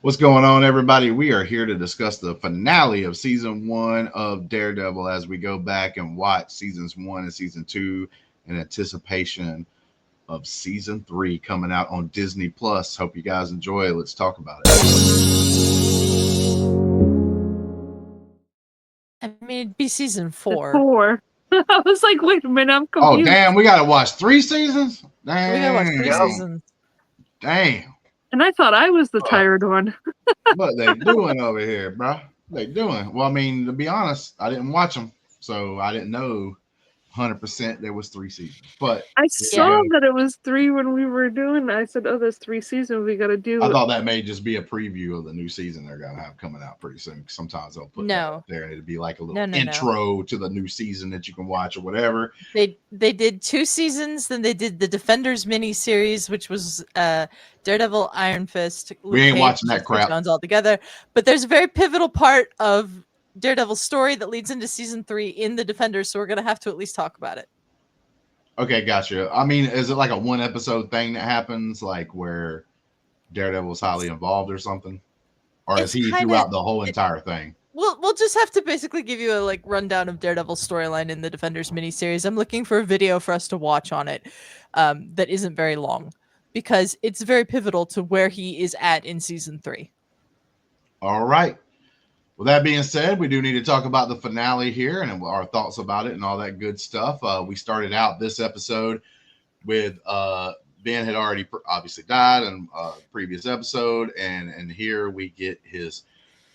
What's going on, everybody? We are here to discuss the finale of season one of Daredevil as we go back and watch seasons one and season two in anticipation of season three coming out on Disney Plus. Hope you guys enjoy it. Let's talk about it. I mean, it'd be season It's 4. 4. I was like, wait a minute, I'm Oh, confused. damn. We got to watch 3 seasons? Damn. We gotta watch 3 seasons. Damn. And I thought I was the tired one. What they doing over here, bro? They doing? Well, I mean, to be honest, I didn't watch them, so I didn't know 100% there was 3 seasons. But I saw that it was 3 when we were doing. I said, "Oh, there's 3 seasons. We got to do." I thought that may just be a preview of the new season they're gonna have coming out pretty soon. Sometimes they'll put that up there, and it'd be like a little intro to the new season that you can watch or whatever. They did 2 seasons, then they did the Defenders miniseries, which was Daredevil, Iron Fist. We ain't watching that crap. All together, but there's a very pivotal part of Daredevil's story that leads into season 3 in the Defenders, so we're gonna have to at least talk about it. Okay, gotcha. I mean, is it like a 1 episode thing that happens, like where Daredevil's highly involved or something, or is he throughout the whole entire thing? We'll just have to basically give you a rundown of Daredevil's storyline in the Defenders miniseries. I'm looking for a video for us to watch on it that isn't very long, because it's very pivotal to where he is at in season 3. All right. With that being said, we do need to talk about the finale here and our thoughts about it and all that good stuff. We started out this episode with Ben had already obviously died in previous episode, and here we get his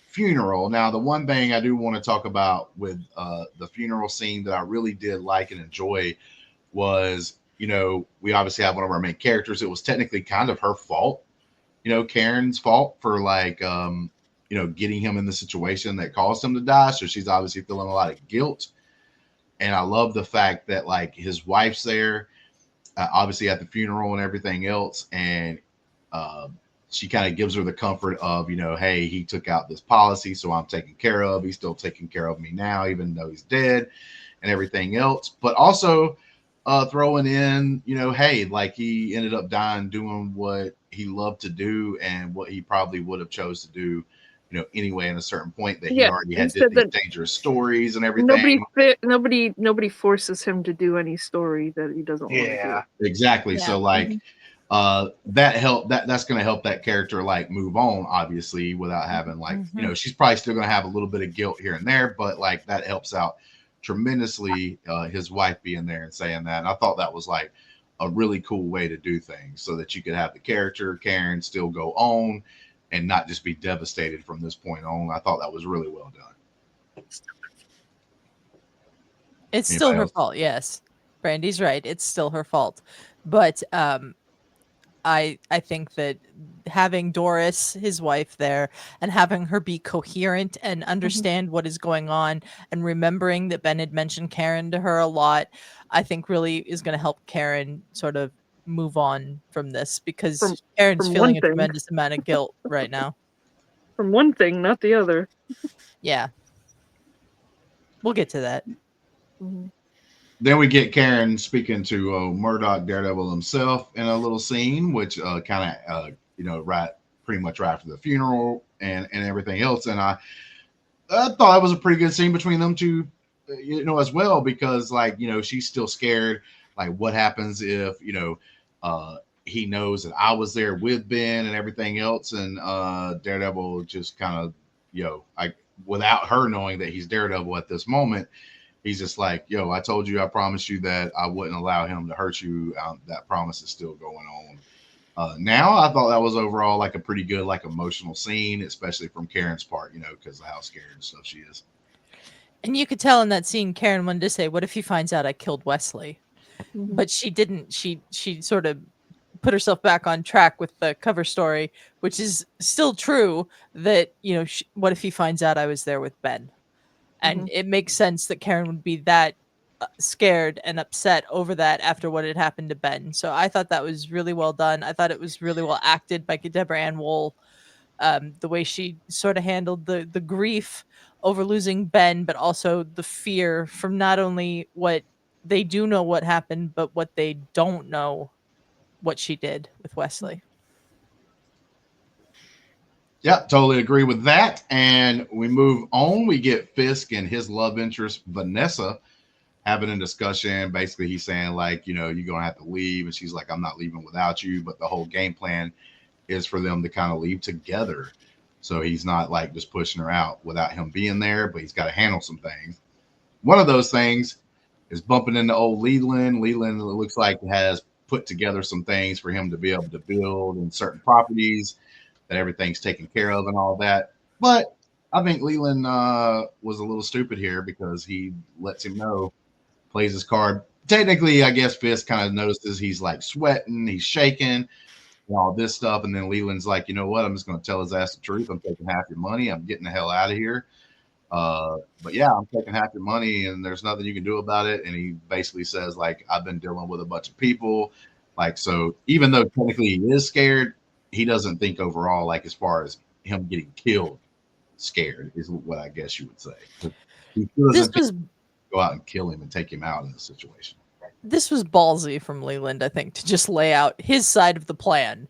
funeral. Now, the one thing I do want to talk about with the funeral scene that I really did like and enjoy was, we obviously have one of our main characters. It was technically kind of her fault, Karen's fault for getting him in the situation that caused him to die. So she's obviously feeling a lot of guilt. And I love the fact that his wife's there, obviously at the funeral and everything else. And she kind of gives her the comfort of, hey, he took out this policy, so I'm taken care of. He's still taking care of me now, even though he's dead and everything else. But also throwing in, hey, he ended up dying doing what he loved to do and what he probably would have chose to do, anyway, in a certain point that he already had these dangerous stories and everything. Nobody forces him to do any story that he doesn't want to do. Exactly. Yeah. So that's going to help that character move on, obviously, without having she's probably still going to have a little bit of guilt here and there, but that helps out tremendously, his wife being there and saying that. And I thought that was a really cool way to do things so that you could have the character Karen still go on and not just be devastated from this point on. I thought that was really well done. It's still her fault, yes. Brandy's right. It's still her fault. But I think that having Doris, his wife, there and having her be coherent and understand what is going on and remembering that Ben had mentioned Karen to her a lot, I think really is going to help Karen sort of move on from this, because Karen's feeling a tremendous amount of guilt right now. From one thing, not the other. Yeah. We'll get to that. Mm-hmm. Then we get Karen speaking to Murdoch Daredevil himself in a little scene, which kind of, pretty much right after the funeral and everything else. And I thought it was a pretty good scene between them two, as well, because she's still scared. What happens if, he knows that I was there with Ben and everything else. And Daredevil just kind of, without her knowing that he's Daredevil at this moment, he's just I told you, I promised you that I wouldn't allow him to hurt you. That promise is still going on. Now, I thought that was overall a pretty good, emotional scene, especially from Karen's part, because of how scared and stuff she is. And you could tell in that scene, Karen wanted to say, what if he finds out I killed Wesley? Mm-hmm. But she didn't. She sort of put herself back on track with the cover story, which is still true, that, what if he finds out I was there with Ben? And it makes sense that Karen would be that scared and upset over that after what had happened to Ben. So I thought that was really well done. I thought it was really well acted by Deborah Ann Woll. The way she sort of handled the grief over losing Ben, but also the fear from not only what they do know what happened, but what they don't know what she did with Wesley. Yeah, totally agree with that. And we move on. We get Fisk and his love interest, Vanessa, having a discussion. Basically, he's saying, like, you're going to have to leave. And she's like, I'm not leaving without you. But the whole game plan is for them to kind of leave together. So he's not like just pushing her out without him being there, but he's got to handle some things. One of those things is bumping into old Leland. Leland looks like has put together some things for him to be able to build in certain properties, that everything's taken care of and all that. But I think Leland was a little stupid here because he lets him know, plays his card. Technically, I guess Fisk kind of notices he's like sweating, he's shaking, and all this stuff. And then Leland's like, you know what? I'm just going to tell his ass the truth. I'm taking half your money. I'm getting the hell out of here. But yeah, I'm taking half your money and there's nothing you can do about it. And he basically says, like, I've been dealing with a bunch of people. Like, so even though technically he is scared, he doesn't think overall, like, as far as him getting killed, scared is what I guess you would say. He This doesn't was go out and kill him and take him out in the situation. this was ballsy from Leland, I think, to just lay out his side of the plan.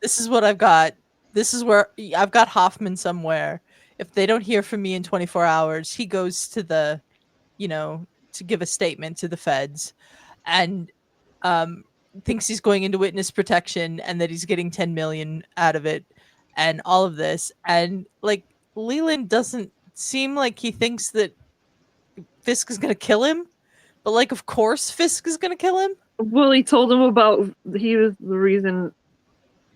This is what I've got. This is where I've got Hoffman somewhere. If they don't hear from me in 24 hours, he goes to the, to give a statement to the feds, and thinks he's going into witness protection and that he's getting 10 million out of it, and all of this. And like Leland doesn't seem like he thinks that Fisk is going to kill him, but like, of course, Fisk is going to kill him. Well, he told him about he was the reason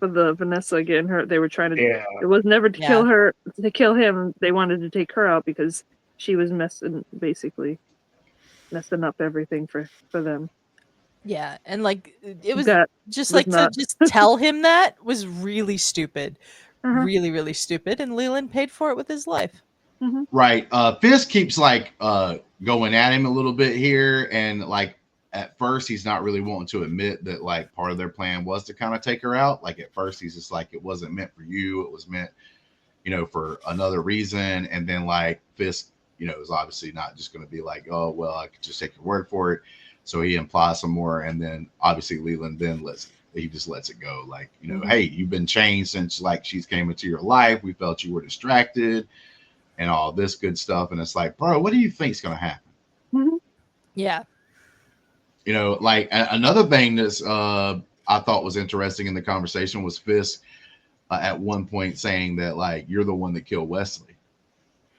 for the Vanessa getting hurt. They were trying to. Yeah. It was never to kill her, to kill him. They wanted to take her out because she was basically messing up everything for them. Yeah, and like it was That just was like not- to just tell him that was really stupid, Uh-huh. really, really stupid. And Leland paid for it with his life. Right. Fisk keeps like going at him a little bit here, and like at first he's not really wanting to admit that like part of their plan was to kind of take her out. Like at first he's just like, it wasn't meant for you, it was meant, for another reason. And then like Fisk, is obviously not just going to be like, oh well, I could just take your word for it. So he implies some more, and then obviously Leland then just lets it go. Like, hey, you've been changed since like she's came into your life. We felt you were distracted and all this good stuff. And it's like, bro, what do you think is going to happen? Yeah. Like another thing that's I thought was interesting in the conversation was Fisk at one point saying that like, you're the one that killed Wesley.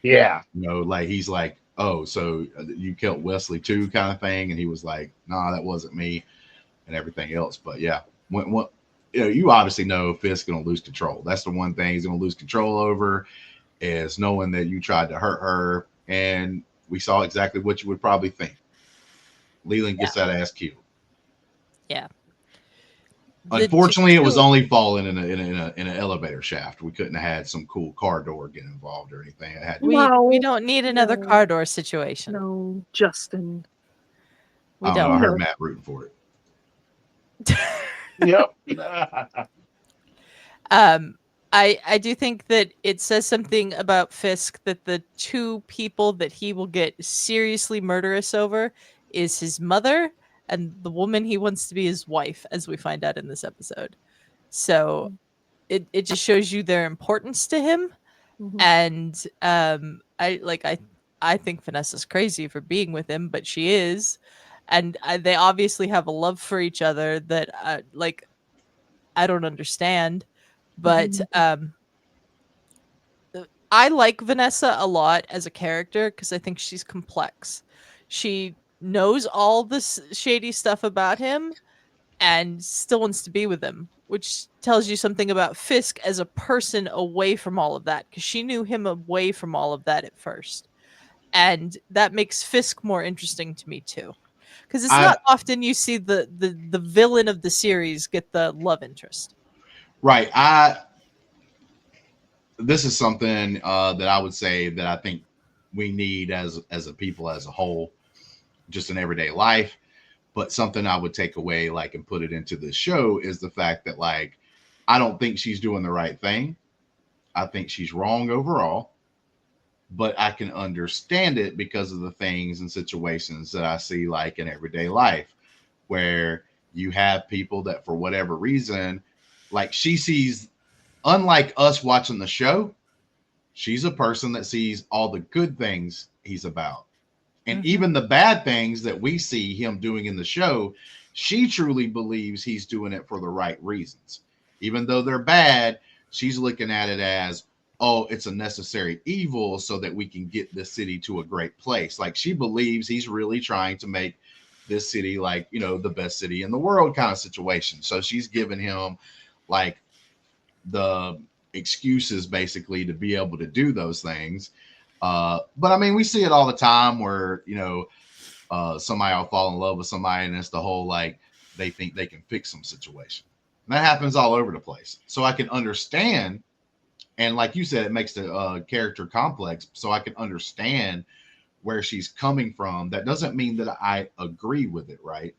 Yeah. Like he's like, oh, so you killed Wesley too, kind of thing. And he was like, nah, that wasn't me, and everything else. But yeah, when you obviously know Fisk's going to lose control. That's the one thing he's going to lose control over, is knowing that you tried to hurt her. And we saw exactly what you would probably think. Leland gets that ass killed. Yeah. Unfortunately, it was only falling in an elevator shaft. We couldn't have had some cool car door get involved or anything. It had we don't need another car door situation. No, Justin. We I don't. I heard Matt rooting for it. Yep. I do think that it says something about Fisk that the two people that he will get seriously murderous over is his mother and the woman he wants to be his wife, as we find out in this episode. So it just shows you their importance to him. And I think Vanessa's crazy for being with him, but she is. And they obviously have a love for each other that I don't understand. But I like Vanessa a lot as a character because I think she's complex. She knows all this shady stuff about him and still wants to be with him, which tells you something about Fisk as a person away from all of that, because she knew him away from all of that at first. And that makes Fisk more interesting to me too. Because it's not often you see the villain of the series get the love interest. Right. This is something that I would say that I think we need as a people as a whole, just in everyday life. But something I would take away, like, and put it into the show is the fact that, like, I don't think she's doing the right thing. I think she's wrong overall. But I can understand it because of the things and situations that I see, like, in everyday life, where you have people that, for whatever reason, like, she sees unlike us watching the show, she's a person that sees all the good things he's about. And even the bad things that we see him doing in the show, she truly believes he's doing it for the right reasons. Even though they're bad, she's looking at it as, oh, it's a necessary evil so that we can get this city to a great place. Like, she believes he's really trying to make this city like, you know, the best city in the world kind of situation. So she's giving him like the excuses basically to be able to do those things. But I mean, we see it all the time where, you know, somebody will fall in love with somebody and it's the whole like they think they can fix some situation. And that happens all over the place. So I can understand, and like you said, it makes the character complex. So I can understand where she's coming from. That doesn't mean that I agree with it, right?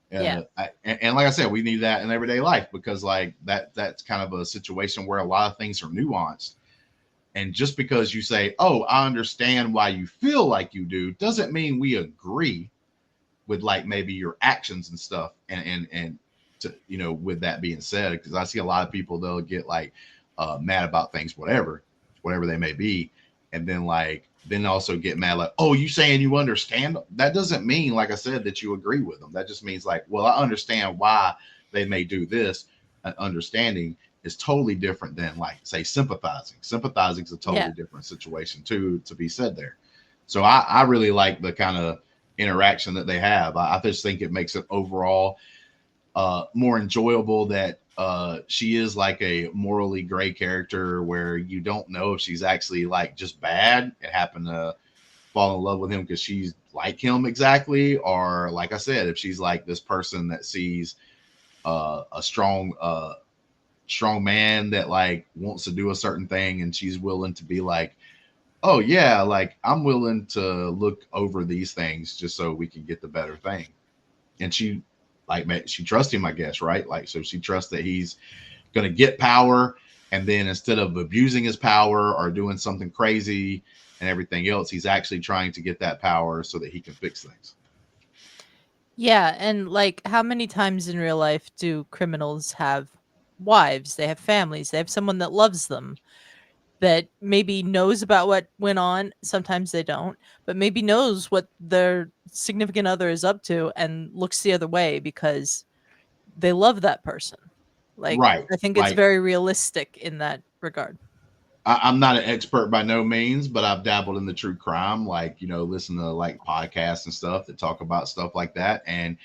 Yeah. And like I said, we need that in everyday life because like that's kind of a situation where a lot of things are nuanced. And just because you say, oh, I understand why you feel like you do, doesn't mean we agree with like maybe your actions and stuff. And to, you know, with that being said, because I see a lot of people, they'll get like mad about things, whatever they may be. And then also get mad like, oh, you saying you understand? That doesn't mean, like I said, that you agree with them. That just means like, well, I understand why they may do this. Understanding is totally different than like, say, sympathizing. Sympathizing is a totally different situation too, to be said there. So I really like the kind of interaction that they have. I just think it makes it overall more enjoyable that she is like a morally gray character where you don't know if she's actually like just bad and happened to fall in love with him because she's like him exactly, or like I said, if she's like this person that sees a strong man that like wants to do a certain thing and she's willing to be like, oh yeah, like I'm willing to look over these things just so we can get the better thing. And she trusts him, I guess, right? Like, so she trusts that he's going to get power, and then instead of abusing his power or doing something crazy and everything else, he's actually trying to get that power so that he can fix things. Yeah, and like how many times in real life do criminals have wives? They have families. They have someone that loves them, that maybe knows about what went on. Sometimes they don't, but maybe knows what their significant other is up to and looks the other way because they love that person. Like, Right. I think it's Like, very realistic in that regard. I'm not an expert by no means, but I've dabbled in the true crime, like, you know, listen to like podcasts and stuff that talk about stuff like that. And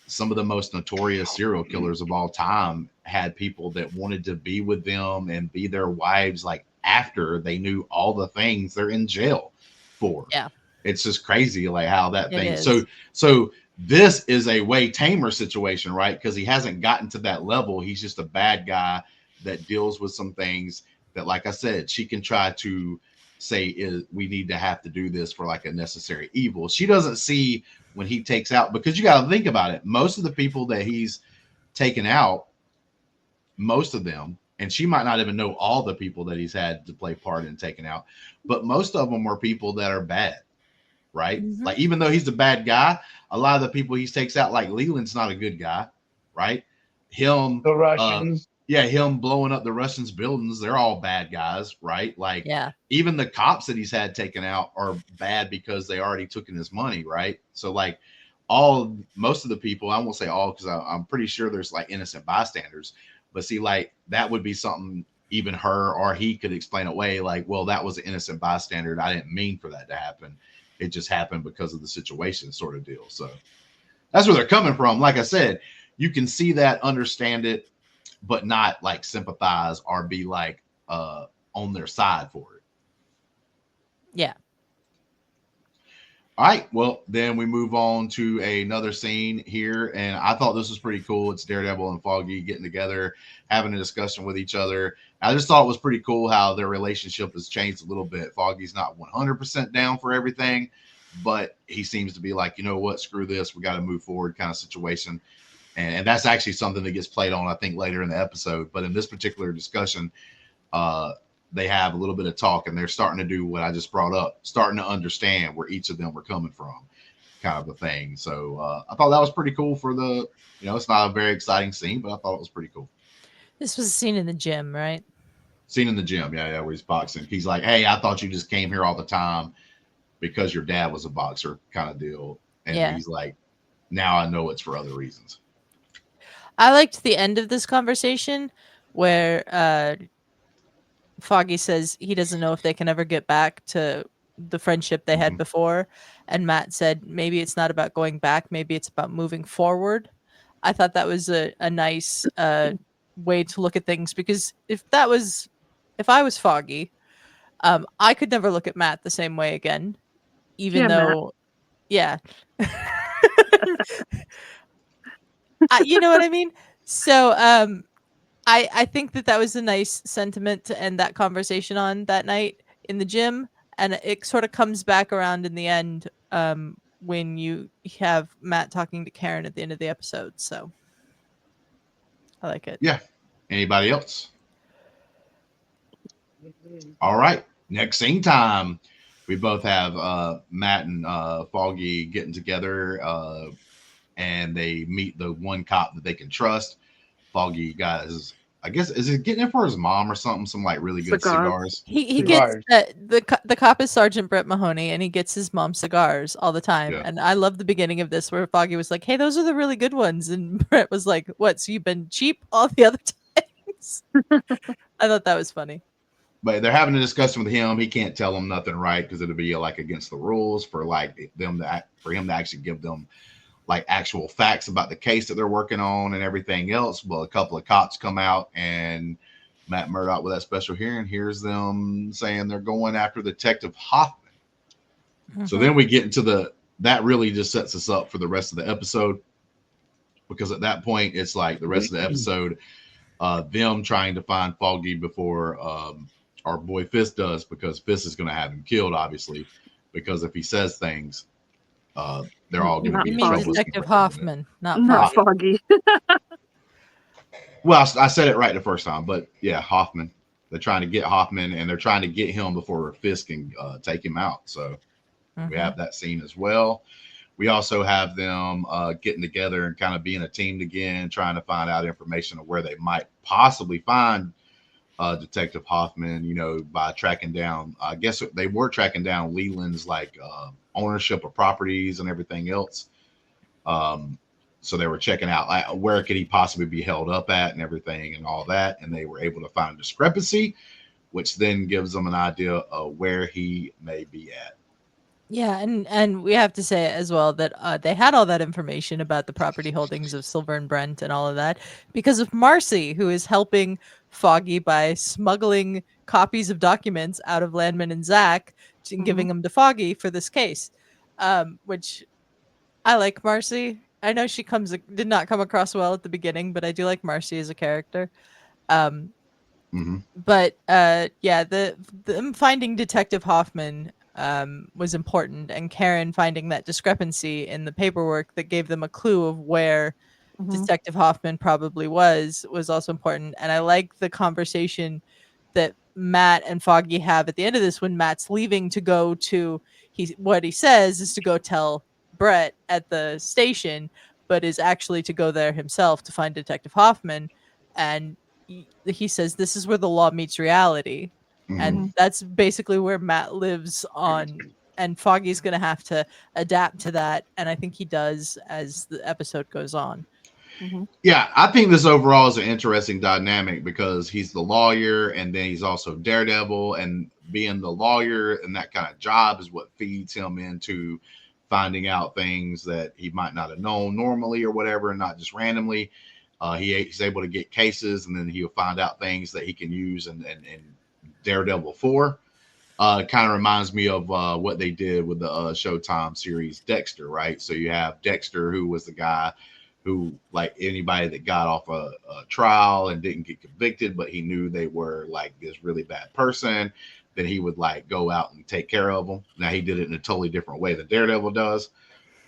some of the most notorious serial killers of all time had people that wanted to be with them and be their wives, like after they knew all the things they're in jail for. Yeah. It's just crazy, like how that It thing. is. So this is a way tamer situation, right? Because he hasn't gotten to that level. He's just a bad guy that deals with some things that, like I said, she can try to say is we need to have to do this for like a necessary evil. She doesn't see when he takes out, because you got to think about it. Most of the people that he's taken out, most of them, and she might not even know all the people that he's had to play part in taking out, but most of them are people that are bad, right? Mhm. Like, even though he's a bad guy, a lot of the people he takes out, like Leland's not a good guy, right? Him, The Russians. yeah, him blowing up the Russians' buildings, they're all bad guys, right? Like, Yeah. even the cops that he's had taken out are bad because they already took in his money, right? So, like, most of the people, I won't say all because I'm pretty sure there's like innocent bystanders, but see, like, that would be something even her or he could explain away, like, well, that was an innocent bystander. I didn't mean for that to happen. It just happened because of the situation, sort of deal. So that's where they're coming from. Like I said, you can see that, understand it, but not like sympathize or be like on their side for it. Yeah. All right. Well, then we move on to another scene here. And I thought this was pretty cool. It's Daredevil and Foggy getting together, having a discussion with each other. I just thought it was pretty cool how their relationship has changed a little bit. Foggy's not 100% down for everything, but he seems to be like, you know what, screw this. We got to move forward kind of situation. And that's actually something that gets played on, I think, later in the episode. But in this particular discussion, they have a little bit of talk, and they're starting to do what I just brought up, starting to understand where each of them were coming from, kind of a thing. So I thought that was pretty cool for the, you know, it's not a very exciting scene, but I thought it was pretty cool. This was a scene in the gym, right? Scene in the gym, yeah, where he's boxing. He's like, "Hey, I thought you just came here all the time because your dad was a boxer," kind of deal. And he's like, "Now I know it's for other reasons." I liked the end of this conversation where Foggy says he doesn't know if they can ever get back to the friendship they had before, and Matt said maybe it's not about going back, maybe it's about moving forward. I thought that was a nice way to look at things, because if I was Foggy, I could never look at Matt the same way again, even though, yeah. You know what I mean? So I think that was a nice sentiment to end that conversation on that night in the gym, and it sort of comes back around in the end when you have Matt talking to Karen at the end of the episode. So I like it. Yeah. Anybody else? All right. Next scene time. We both have Matt and Foggy getting together, and they meet the one cop that they can trust. Foggy got his, I guess, is he getting it for his mom or something? Some like really good cigars. He gets the cop is Sergeant Brett Mahoney, and he gets his mom cigars all the time. Yeah. And I love the beginning of this where Foggy was like, "Hey, those are the really good ones," and Brett was like, "What? So you've been cheap all the other times?" I thought that was funny. But they're having a discussion with him. He can't tell them nothing, right? Because it'll be like against the rules for like him to actually give them like actual facts about the case that they're working on and everything else. Well, a couple of cops come out, and Matt Murdock, with that special hearing, hears them saying they're going after Detective Hoffman. So then we get into that really just sets us up for the rest of the episode, because at that point it's like the rest of the episode, them trying to find Foggy before our boy Fist does, because Fist is going to have him killed, obviously, because if he says things, they're all going to be in trouble. Detective Hoffman, not Foggy. Well, I said it right the first time, but yeah, Hoffman. They're trying to get Hoffman, and they're trying to get him before Fisk can take him out. So we have that scene as well. We also have them getting together and kind of being a team again, trying to find out information of where they might possibly find Detective Hoffman, you know, by tracking down, I guess they were tracking down Leland's like ownership of properties and everything else. So they were checking out like, where could he possibly be held up at and everything and all that. And they were able to find a discrepancy, which then gives them an idea of where he may be at. Yeah, and we have to say as well that they had all that information about the property holdings of Silver and Brent and all of that because of Marcy, who is helping Foggy by smuggling copies of documents out of Landman and Zach and giving them to Foggy for this case, which I like Marcy. I know she did not come across well at the beginning, but I do like Marcy as a character. But yeah, the finding Detective Hoffman was important, and Karen finding that discrepancy in the paperwork that gave them a clue of where Detective Hoffman probably was also important. And I like the conversation that Matt and Foggy have at the end of this when Matt's leaving to go to what he says is to go tell Brett at the station, but is actually to go there himself to find Detective Hoffman. And he says this is where the law meets reality. And that's basically where Matt lives on, and Foggy's going to have to adapt to that. And I think he does as the episode goes on. Yeah, I think this overall is an interesting dynamic because he's the lawyer and then he's also Daredevil, and being the lawyer and that kind of job is what feeds him into finding out things that he might not have known normally or whatever, and not just randomly. He's able to get cases, and then he'll find out things that he can use and Daredevil 4. Kind of reminds me of what they did with the Showtime series Dexter, right? So you have Dexter, who was the guy who, like anybody that got off a trial and didn't get convicted, but he knew they were like this really bad person, then he would like go out and take care of them. Now he did it in a totally different way than Daredevil does.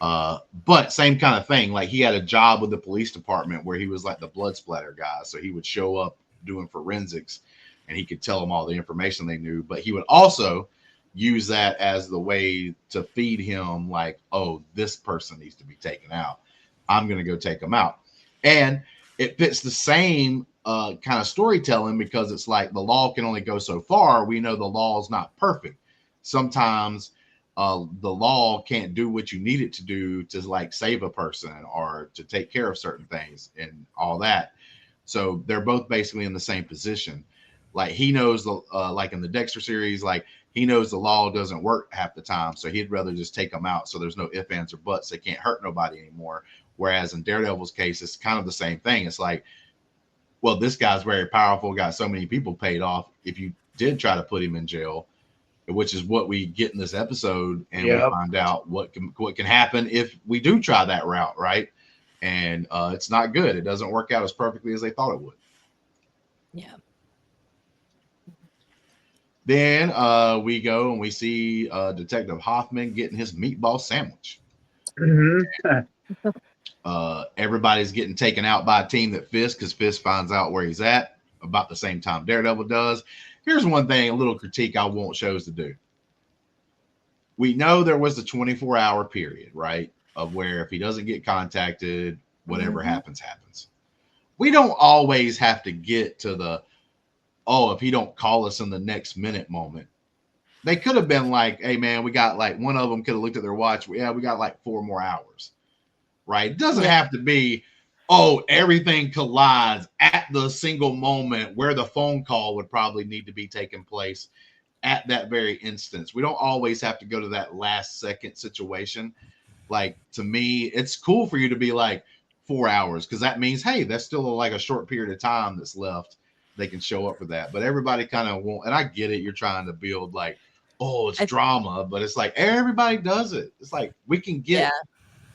But same kind of thing. Like he had a job with the police department where he was like the blood splatter guy. So he would show up doing forensics and he could tell them all the information they knew, but he would also use that as the way to feed him like, oh, this person needs to be taken out. I'm going to go take them out. And it fits the same kind of storytelling, because it's like the law can only go so far. We know the law is not perfect. Sometimes the law can't do what you need it to do to like save a person or to take care of certain things and all that. So they're both basically in the same position. Like he knows the like in the Dexter series, like he knows the law doesn't work half the time, so he'd rather just take them out so there's no ifs, ands, or buts. They can't hurt nobody anymore. Whereas in Daredevil's case, it's kind of the same thing. It's like, well, this guy's very powerful, got so many people paid off. If you did try to put him in jail, which is what we get in this episode, and we find out what can happen if we do try that route, right? And it's not good. It doesn't work out as perfectly as they thought it would. Yeah. Then we go and we see Detective Hoffman getting his meatball sandwich. Mm-hmm. Everybody's getting taken out by a team that Fisk, because Fisk finds out where he's at about the same time Daredevil does. Here's one thing, a little critique I want shows to do. We know there was a 24-hour period, right, of where if he doesn't get contacted, whatever happens. We don't always have to get to the, oh, if he don't call us in the next minute moment. They could have been like, hey, man, we got like, one of them could have looked at their watch. Yeah, we got like 4 more hours, right? It doesn't have to be, oh, everything collides at the single moment where the phone call would probably need to be taking place at that very instance. We don't always have to go to that last second situation. Like, to me, it's cool for you to be like 4 hours, because that means, hey, that's still like a short period of time that's left. They can show up for that. But everybody kind of won't. And I get it. You're trying to build like, oh, it's drama, but it's like everybody does it. It's like we can get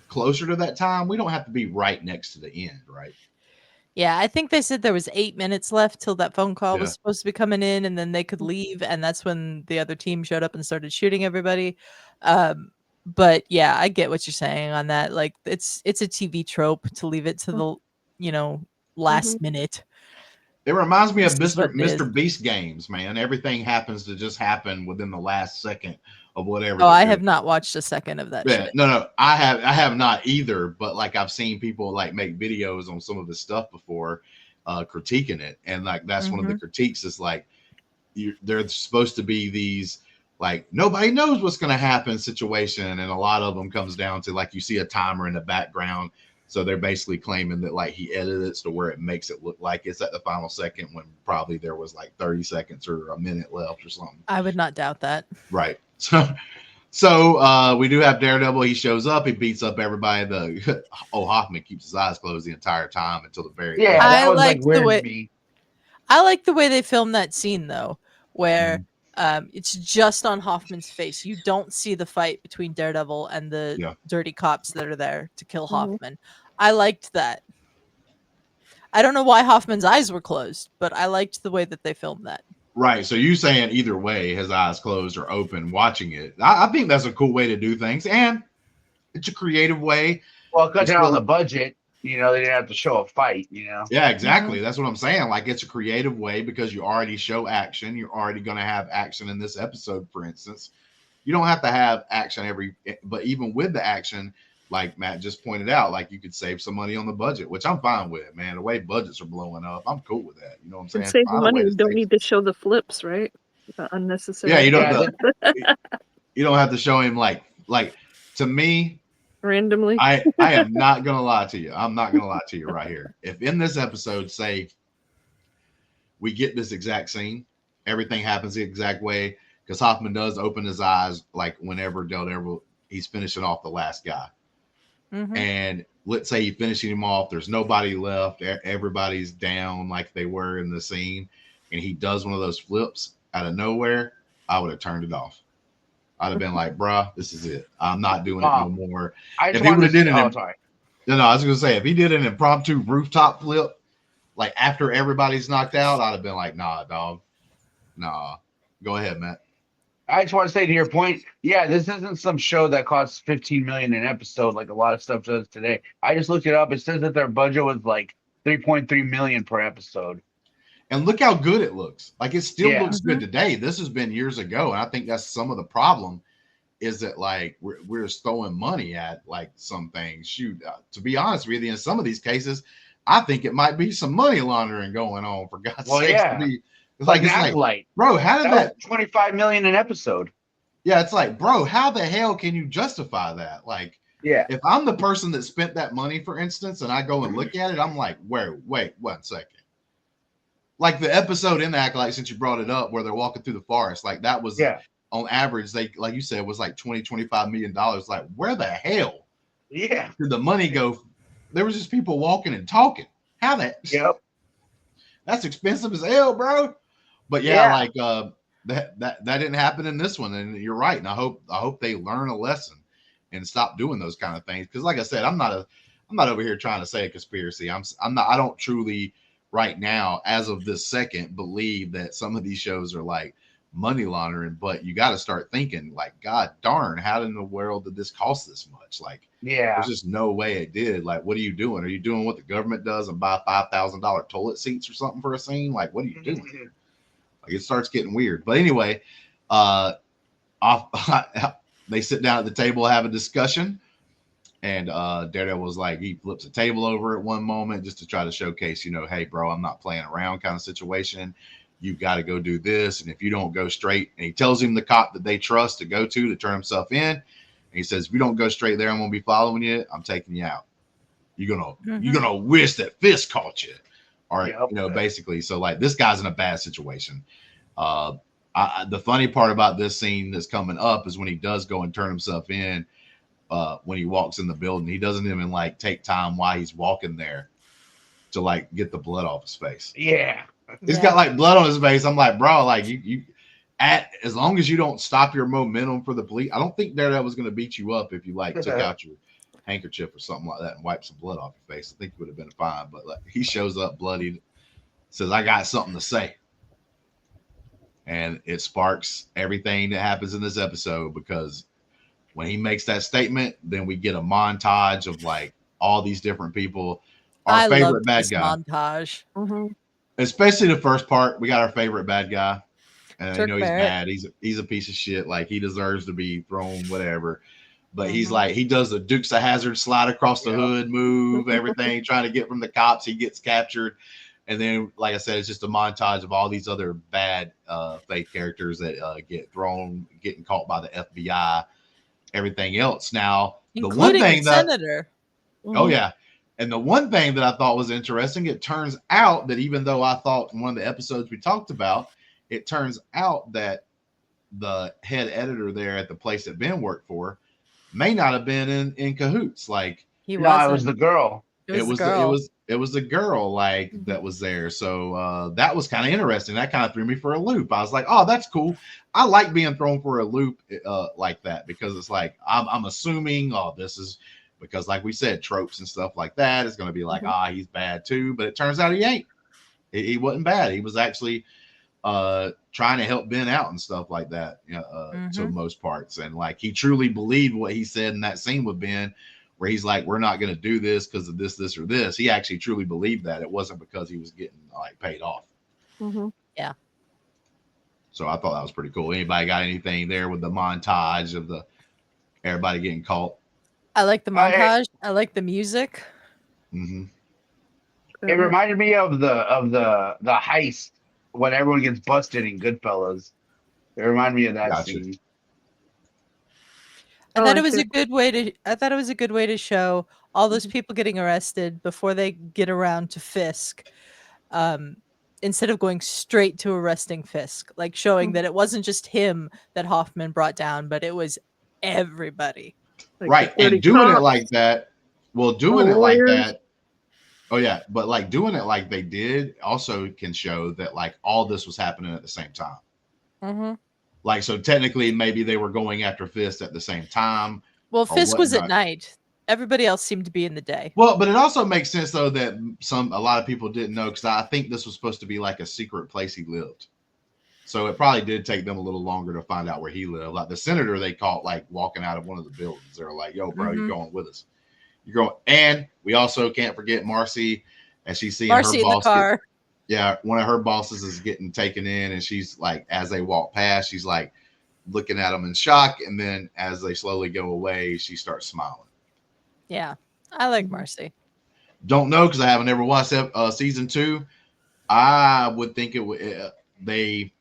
closer to that time. We don't have to be right next to the end, right? Yeah, I think they said there was 8 minutes left till that phone call was supposed to be coming in, and then they could leave, and that's when the other team showed up and started shooting everybody. But yeah, I get what you're saying on that. Like, it's a TV trope to leave it to the last minute. It reminds me of Mr. Beast games, man. Everything happens to just happen within the last second of whatever. Oh, I have not watched a second of that shit. No, I have not either. But like, I've seen people like make videos on some of this stuff before, critiquing it, and like that's one of the critiques is like, there's supposed to be these like nobody knows what's going to happen situation, and a lot of them comes down to like you see a timer in the background. So they're basically claiming that like he edited it to where it makes it look like it's at the final second when probably there was like 30 seconds or a minute left or something. I would not doubt that. Right. So we do have Daredevil. He shows up. He beats up everybody. Hoffman keeps his eyes closed the entire time until the very end. I like the way they filmed that scene though, where it's just on Hoffman's face. You don't see the fight between Daredevil and the dirty cops that are there to kill Hoffman. I liked that. I don't know why Hoffman's eyes were closed, but I liked the way that they filmed that. Right. So you saying either way, his eyes closed or open watching it. I think that's a cool way to do things. And it's a creative way. Well, cutting out on the budget, they didn't have to show a fight, Yeah, exactly. That's what I'm saying. Like, it's a creative way because you already show action. You're already going to have action in this episode, for instance. You don't have to have action but even with the action, like Matt just pointed out, like you could save some money on the budget, which I'm fine with, man. The way budgets are blowing up, I'm cool with that. You know what I'm saying? Save the money. You don't need to show the flips, right? The unnecessary. Yeah, you don't have to show him like to me, randomly. I am not gonna lie to you. I'm not gonna lie to you right here. If in this episode, say we get this exact scene, everything happens the exact way, because Hoffman does open his eyes like whenever Daredevil he's finishing off the last guy. And let's say he's finishing him off, there's nobody left, everybody's down like they were in the scene, and he does one of those flips out of nowhere, I would have turned it off. I'd have been like, bruh, this is it. I'm not doing it no more. If he would have did it, I was gonna say, if he did an impromptu rooftop flip, like after everybody's knocked out, I'd have been like, nah, dog. Nah. Go ahead, Matt. I just want to say to your point, this isn't some show that costs $15 million an episode like a lot of stuff does today. I just looked it up. It says that their budget was like $3.3 million per episode. And look how good it looks. Like, it still looks good today. This has been years ago, and I think that's some of the problem is that like we're just throwing money at like some things. Shoot, to be honest with you, in some of these cases, I think it might be some money laundering going on, for God's Well, sakes. yeah. It's like, bro, how did that was 25 million an episode? Yeah, it's like, bro, how the hell can you justify that? Like, yeah, if I'm the person that spent that money, for instance, and I go and look at it, I'm like, wait 1 second. Like the episode in the Acolyte, since you brought it up, where they're walking through the forest, like that was on average, they, like you said, was like $20-25 million. Like, where the hell did the money go? There was just people walking and talking. How that? Yep. That's expensive as hell, bro. But like that didn't happen in this one, and you're right. And I hope they learn a lesson and stop doing those kind of things. Because, like I said, I'm not over here trying to say a conspiracy. I don't truly right now, as of this second, believe that some of these shows are like money laundering. But you got to start thinking, like, God darn, how in the world did this cost this much? Like, there's just no way it did. Like, what are you doing? Are you doing what the government does and buy $5,000 toilet seats or something for a scene? Like, what are you doing? Like, it starts getting weird. But anyway, they sit down at the table, have a discussion, and Daredevil was like, he flips a table over at one moment just to try to showcase, hey, bro, I'm not playing around kind of situation. You've got to go do this, and if you don't go straight, and he tells him the cop that they trust to go to turn himself in, and he says, if you don't go straight there, I'm gonna be following you. I'm taking you out. You're gonna wish that Fist caught you. All right, basically. So like, this guy's in a bad situation. The funny part about this scene that's coming up is when he does go and turn himself in. When he walks in the building, he doesn't even like take time while he's walking there to like get the blood off his face. Yeah. He's got like blood on his face. I'm like, bro, like you as long as you don't stop your momentum for the police, I don't think Daredevil was going to beat you up if you like took out your handkerchief or something like that and wiped some blood off your face. I think it would have been fine. But like, he shows up bloodied, says, I got something to say. And it sparks everything that happens in this episode, because when he makes that statement, then we get a montage of like all these different people. Our favorite bad guy montage, especially the first part. We got our favorite bad guy, and Turk he's Barrett. bad. He's a piece of shit. Like, he deserves to be thrown, whatever. But he's like, he does the Dukes of Hazzard slide across the hood move, everything, trying to get from the cops. He gets captured. And then, like I said, it's just a montage of all these other bad fake characters that get thrown, getting caught by the FBI, everything else. Now, including the one thing the senator. Oh, yeah. And the one thing that I thought was interesting, it turns out that even though I thought in one of the episodes we talked about, it turns out that the head editor there at the place that Ben worked for may not have been in cahoots. Like, it was the girl. It was the girl like that was there. So that was kind of interesting. That kind of threw me for a loop. I was like, oh, that's cool. I like being thrown for a loop like that, because it's like I'm assuming, oh, this is because, like we said, tropes and stuff like that is going to be like, he's bad too. But it turns out he ain't. He wasn't bad. He was actually trying to help Ben out and stuff like that, to most parts. And like, he truly believed what he said in that scene with Ben, where he's like, we're not going to do this because of this, or this. He actually truly believed that. It wasn't because he was getting like paid off. Yeah. So I thought that was pretty cool. Anybody got anything there with the montage of everybody getting caught? I like the montage. I like the music. It reminded me of the heist when everyone gets busted in Goodfellas. It reminded me of that scene. I thought it was a good way to show all those people getting arrested before they get around to Fisk. Instead of going straight to arresting Fisk, like showing that it wasn't just him that Hoffman brought down, but it was everybody. Like right. And doing it like that. Well, doing it like that. Oh yeah. But like doing it like they did also can show that like all this was happening at the same time. Like, so technically maybe they were going after Fisk at the same time. Well, Fisk was at night. Everybody else seemed to be in the day. Well, but it also makes sense though that a lot of people didn't know, because I think this was supposed to be like a secret place he lived. So it probably did take them a little longer to find out where he lived. Like the senator they caught like walking out of one of the buildings. They were like, yo, bro, you're going with us. You're going. And we also can't forget Marcy, as she's seeing Marcy her boss. In the car. One of her bosses is getting taken in, and she's like, as they walk past, she's like looking at them in shock. And then as they slowly go away, she starts smiling. Yeah, I like Marcy. Don't know because I haven't ever watched season 2. I would think it would. They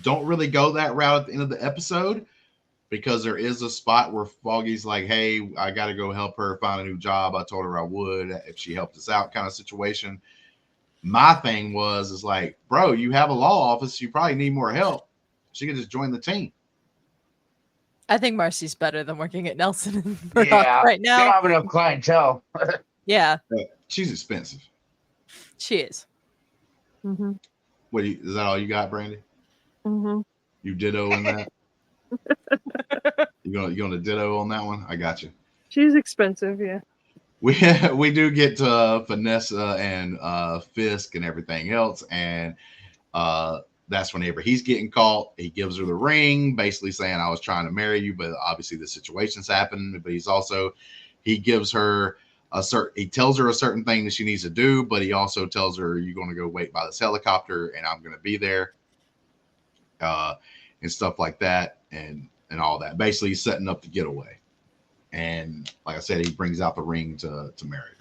don't really go that route at the end of the episode because there is a spot where Foggy's like, "Hey, I got to go help her find a new job. I told her I would if she helped us out," kind of situation. My thing is like, bro, you have a law office. You probably need more help. She could just join the team. I think Marcy's better than working at Nelson and Murdoch right They now. don't have enough clientele. Yeah, She's expensive. she is. Mm-hmm. Is that all you got, Brandi? Mm-hmm. You ditto in that? You gonna ditto on that one? I got you. She's expensive, yeah. We do get to Vanessa and Fisk and everything else, and that's whenever he's getting caught, he gives her the ring, basically saying, "I was trying to marry you, but obviously the situation's happened." But he gives her he tells her a certain thing that she needs to do, but he also tells her, "You're going to go wait by this helicopter, and I'm going to be there," and stuff like that, and all that. Basically, setting up the getaway. And like I said, he brings out the ring to marry her.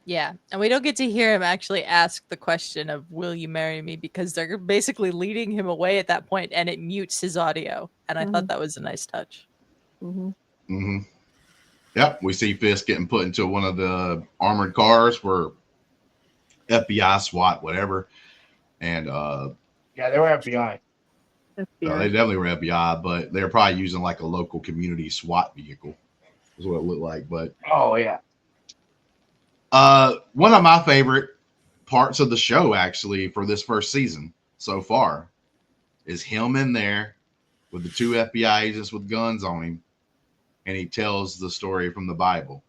Yeah, and we don't get to hear him actually ask the question of "Will you marry me?" because they're basically leading him away at that point, and it mutes his audio. And I thought that was a nice touch. Mm-hmm. Mm-hmm. Yep, we see Fisk getting put into one of the armored cars for FBI, SWAT, whatever, and Yeah, they were FBI. they definitely were FBI, but they're probably using like a local community SWAT vehicle. Is what it looked like. But Oh yeah. one of my favorite parts of the show, actually, for this first season so far, is him in there with the 2 FBI agents with guns on him, and he tells the story from the Bible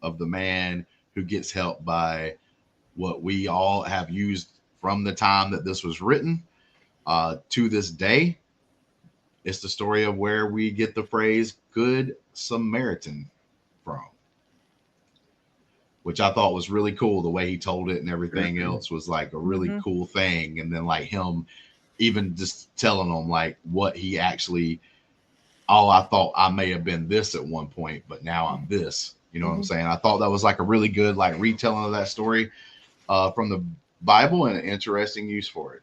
of the man who gets help by what we all have used from the time that this was written to this day. It's the story of where we get the phrase "Good Samaritan" from, which I thought was really cool. The way he told it and everything else was like a really cool thing. And then like him even just telling them like what he actually, I thought I may have been this at one point, but now I'm this. You know what I'm saying? I thought that was like a really good like retelling of that story from the Bible, and an interesting use for it.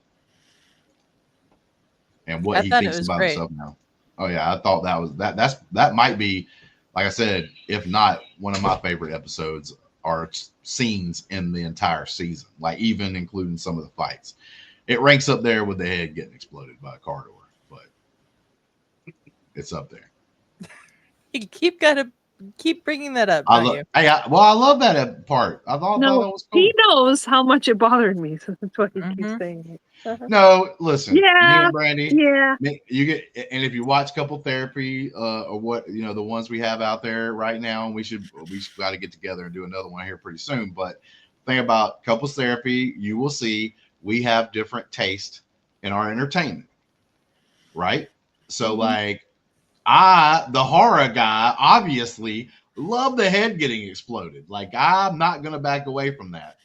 And what he thinks about himself now. Oh yeah, I thought that was that might be, like I said, if not one of my favorite episodes or scenes in the entire season, like even including some of the fights. It ranks up there with the head getting exploded by a car door, but it's up there. You keep bringing that up. I love that part. I thought that was cool. He knows how much it bothered me, so that's why he keeps saying it. No, listen. Yeah, me and Brandi. Yeah. You get, and if you watch Couple Therapy, or what the ones we have out there right now, we got to get together and do another one here pretty soon. But thing about Couples Therapy, you will see we have different taste in our entertainment, right? So like, the horror guy, obviously love the head getting exploded. Like, I'm not gonna back away from that.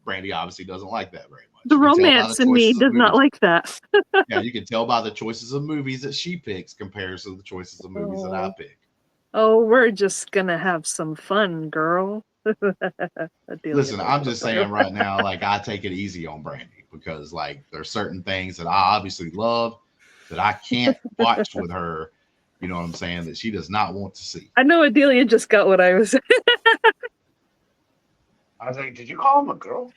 Brandi obviously doesn't like that very much. The romance in me does not like that. Yeah, you can tell by the choices of movies that she picks compared to the choices of movies that I pick. Oh, we're just gonna have some fun, girl. Listen, I'm just saying right now, like, I take it easy on Brandi because like there's certain things that I obviously love that I can't watch with her. You know what I'm saying? That she does not want to see. I know Adelia just got what I was saying. I was like, did you call him a girl?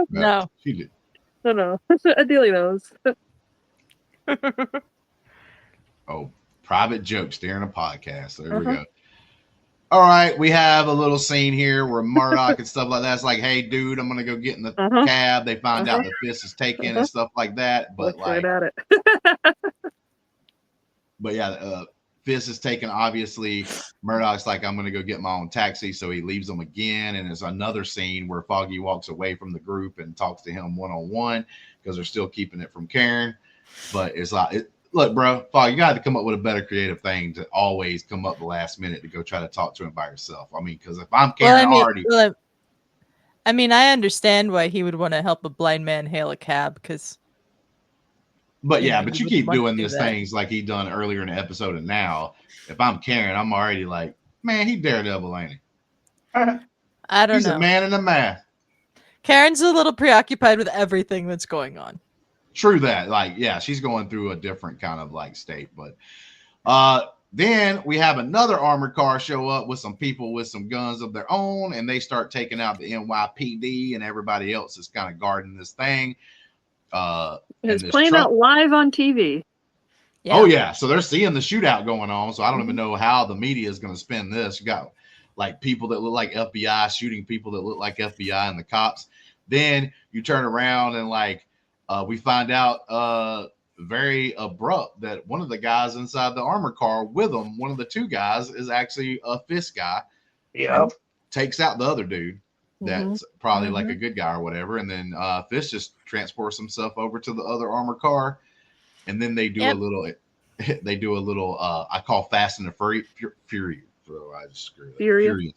No. She did. No. Adelia knows. Oh, private jokes during a podcast. There we go. All right, we have a little scene here where Murdoch and stuff like that. It's like, hey, dude, I'm gonna go get in the cab. They find out the Fisk is taken and stuff like that. But Look right at it. But yeah, Fisk is taken. Obviously, Murdoch's like, I'm gonna go get my own taxi, so he leaves them again. And there's another scene where Foggy walks away from the group and talks to him one-on-one because they're still keeping it from Karen. But it's like, look, bro, Foggy, you got to come up with a better creative thing to always come up the last minute to go try to talk to him by yourself. I mean, because if I'm Karen I understand why he would want to help a blind man hail a cab because. But you keep doing these things like he done earlier in the episode, and now if I'm Karen, I'm already like, man, he Daredevil, ain't he? I don't He's know. a man in the math. Karen's a little preoccupied with everything that's going on. True that. Like, yeah, she's going through a different kind of like state. But then we have another armored car show up with some people with some guns of their own, and they start taking out the NYPD, and everybody else is kind of guarding this thing. It's playing out live on TV. Yeah. Oh yeah, so they're seeing the shootout going on. So I don't even know how the media is going to spin this. You got like people that look like FBI shooting people that look like FBI and the cops. Then you turn around and like we find out very abrupt that one of the guys inside the armored car with them, one of the two guys, is actually a Fisk guy. Yeah. Takes out the other dude. That's probably like a good guy or whatever. And then Fisk just transports himself over to the other armored car. And then they do a little, I call Fast and the Furious. So I just screw it. Furious.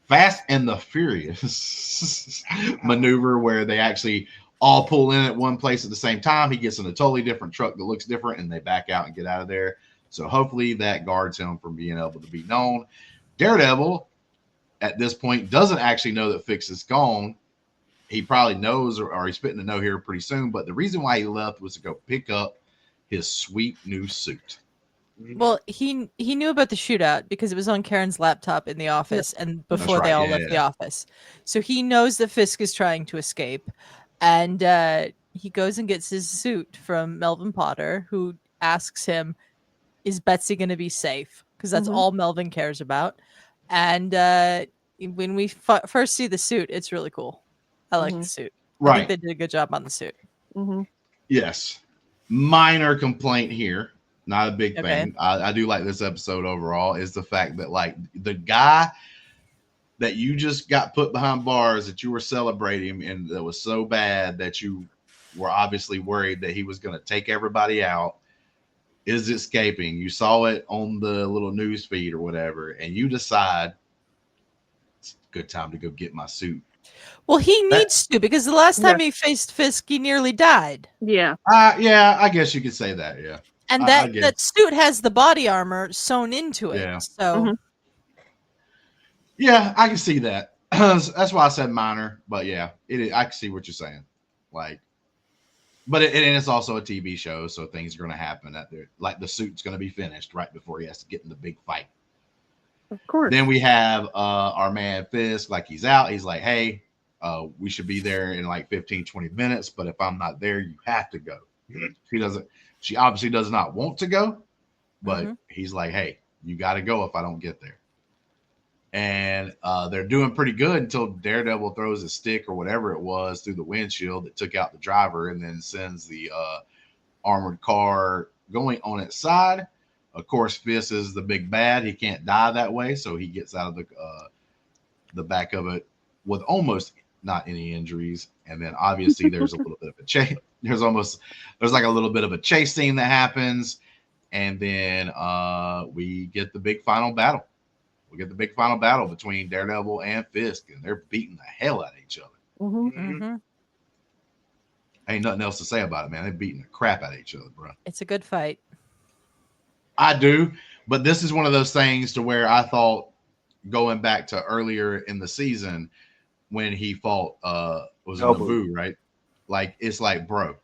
Fast and the Furious maneuver where they actually all pull in at one place at the same time. He gets in a totally different truck that looks different, and they back out and get out of there. So hopefully that guards him from being able to be known. Daredevil, at this point, doesn't actually know that Fix is gone. He probably knows, or he's fitting to know here pretty soon. But the reason why he left was to go pick up his sweet new suit. Well, he knew about the shootout because it was on Karen's laptop in the office and before they all left the office. So he knows that Fisk is trying to escape. And he goes and gets his suit from Melvin Potter, who asks him, is Betsy going to be safe? Because that's all Melvin cares about. And when we first see the suit, it's really cool. I like the suit. Right. I think they did a good job on the suit. Yes. Minor complaint here. Not a big thing. I do like this episode overall is the fact that like the guy that you just got put behind bars that you were celebrating and that was so bad that you were obviously worried that he was going to take everybody out is escaping. You saw it on the little news feed or whatever, and you decide it's a good time to go get my suit. Well, he needs to because the last time he faced Fisk, he nearly died. Yeah. Yeah, I guess you could say that. Yeah. And that suit has the body armor sewn into it. Yeah. So yeah, I can see that. That's why I said minor, but yeah, I can see what you're saying. Like, but it's also a TV show, so things are going to happen. Like the suit's going to be finished right before he has to get in the big fight. Of course. Then we have our man Fisk, like he's out. He's like, hey, we should be there in like 15, 20 minutes, but if I'm not there, you have to go. She obviously does not want to go, but he's like, hey, you got to go if I don't get there. And they're doing pretty good until Daredevil throws a stick or whatever it was through the windshield that took out the driver and then sends the armored car going on its side. Of course, Fisk is the big bad. He can't die that way, so he gets out of the back of it with almost not any injuries. And then obviously there's a little bit of a chase. There's like a little bit of a chase scene that happens, and then we get the big final battle. We get the big final battle between Daredevil and Fisk, and they're beating the hell out of each other. Ain't nothing else to say about it, man. They're beating the crap out of each other, bro. it's a good fight. I do, but this is one of those things to where I thought going back to earlier in the season when he fought was Naboo, right? Like it's like, bro,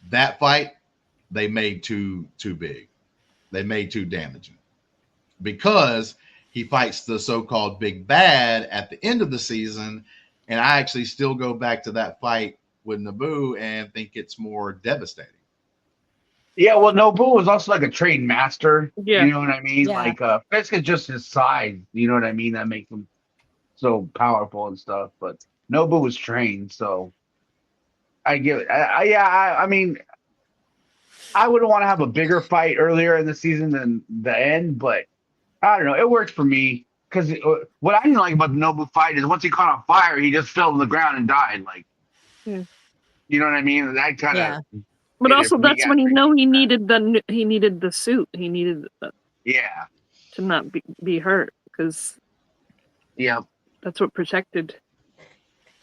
that fight they made too big. They made too damaging. Because he fights the so-called big bad at the end of the season, and I actually still go back to that fight with Naboo and think it's more devastating. Yeah, well, Naboo was also like a trained master. Yeah. You know what I mean? Yeah. Like Fisk is just his size. You know what I mean? That makes him so powerful and stuff. But Naboo was trained, so I give it. I mean, I wouldn't want to have a bigger fight earlier in the season than the end, but I don't know. It worked for me because what I didn't like about the Naboo fight is once he caught on fire, he just fell on the ground and died. Like, you know what I mean? That kind of. But also, that's when he needed the suit. He needed to not be hurt because that's what protected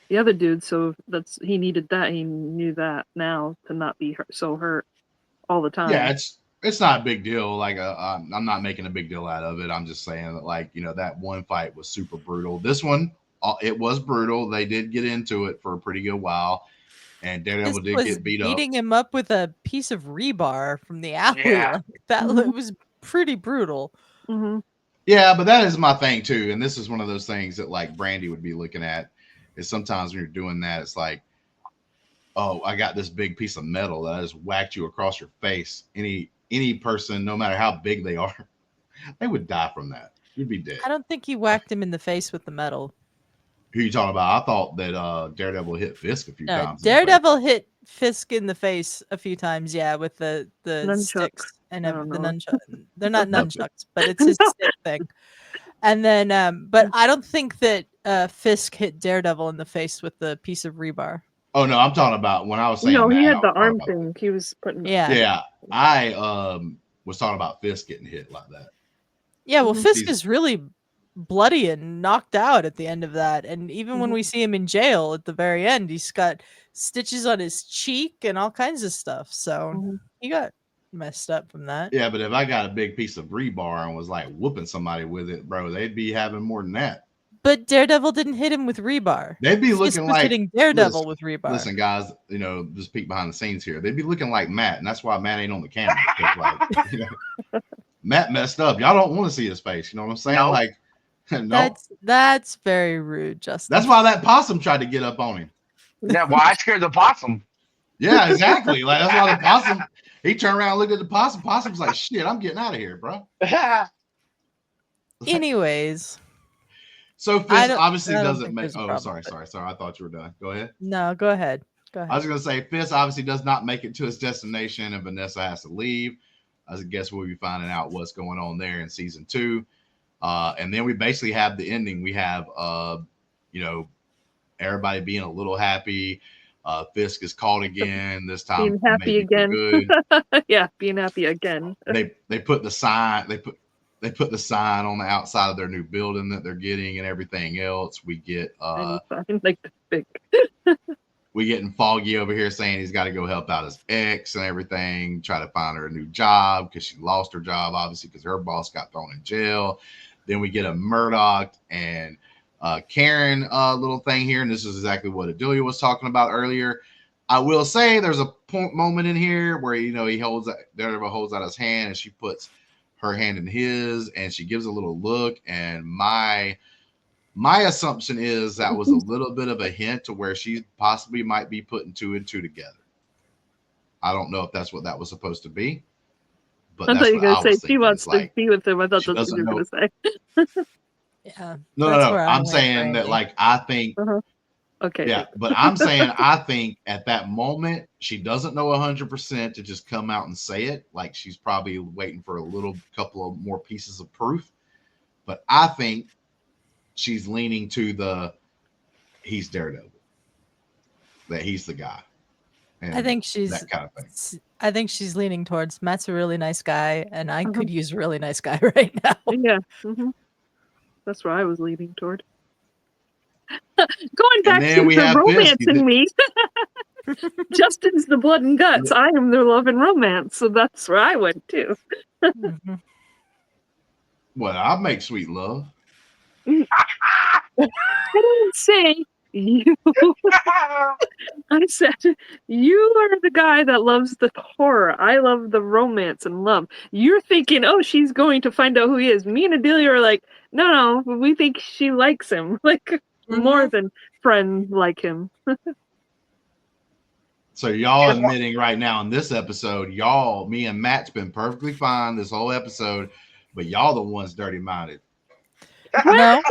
the other dude. So he needed that. He knew that now to not be hurt all the time. Yeah, it's not a big deal. Like, I'm not making a big deal out of it. I'm just saying that, like, that one fight was super brutal. This one, it was brutal. They did get into it for a pretty good while, and Daredevil did get beat up. Beating him up with a piece of rebar from the alley. Yeah. Like, that was pretty brutal. Mm-hmm. Yeah, but that is my thing too, and this is one of those things that like Brandi would be looking at. Is sometimes when you're doing that, it's like, oh, I got this big piece of metal that I just whacked you across your face. Any person, no matter how big they are, they would die from that. You'd be dead. I don't think he whacked him in the face with the metal. Who are you talking about? I thought that Daredevil hit Fisk a few times. Daredevil hit Fisk in the face a few times, yeah, with the sticks and the nunchucks. They're not nunchucks, but it's his stick thing. And then, but I don't think that Fisk hit Daredevil in the face with the piece of rebar. Oh no, I'm talking about when I was saying. No, he had the arm about thing. He was putting. Yeah. I was talking about Fisk getting hit like that. Yeah, well, Fisk is really bloody and knocked out at the end of that, and even when we see him in jail at the very end, he's got stitches on his cheek and all kinds of stuff. So he got messed up from that. Yeah, but if I got a big piece of rebar and was like whooping somebody with it, bro, they'd be having more than that. But Daredevil didn't hit him with rebar. They'd be looking like hitting Daredevil with rebar. Listen, guys, just peek behind the scenes here. They'd be looking like Matt, and that's why Matt ain't on the camera. Like, Matt messed up. Y'all don't want to see his face. You know what I'm saying? No. Like, no. That's very rude, Justin. That's why that possum tried to get up on him. Yeah, well, I scared the possum. Yeah, exactly. Like that's why the possum. He turned around, and looked at the possum. Possum's like, "Shit, I'm getting out of here, bro." Anyways, so Fisk obviously doesn't make. Oh, sorry. I thought you were done. Go ahead. No, go ahead. I was gonna say Fisk obviously does not make it to his destination, and Vanessa has to leave. I guess we'll be finding out what's going on there in season 2. And then we basically have the ending. We have, everybody being a little happy. Fisk is caught again. This time, being happy again. Yeah, being happy again. They put the sign. They put the sign on the outside of their new building that they're getting and everything else. We get like the big. We getting Foggy over here saying he's got to go help out his ex and everything, try to find her a new job because she lost her job, obviously, because her boss got thrown in jail. Then we get a Murdoch and Karen little thing here, and this is exactly what Adelia was talking about earlier. I will say there's a moment in here where, Daredevil holds out his hand and she puts her hand in his and she gives a little look, and my assumption is that was a little bit of a hint to where she possibly might be putting 2 and 2 together. I don't know if that's what that was supposed to be. But I thought you were going to say she wants to be with him. I thought that's what you were going to say. Yeah. No. I'm saying that, like, I think. Okay. Yeah, but I'm saying I think at that moment she doesn't know 100% to just come out and say it. Like, she's probably waiting for a couple of more pieces of proof. But I think she's leaning to he's Daredevil, that he's the guy. And I think she's that kind of thing. I think she's leaning towards Matt's a really nice guy, and I could use a really nice guy right now. Yeah, that's where I was leaning toward. Going back to the romance in me. Justin's the blood and guts. I am the love and romance, so that's where I went to. Well, I'll make sweet love. I didn't say you. I said you are the guy that loves the horror. I love the romance and love. You're thinking, oh, she's going to find out who he is. Me and Adelia are like, no, we think she likes him, like more than friends like him. So y'all admitting right now in this episode, me and Matt's been perfectly fine this whole episode, but y'all the ones dirty-minded. No.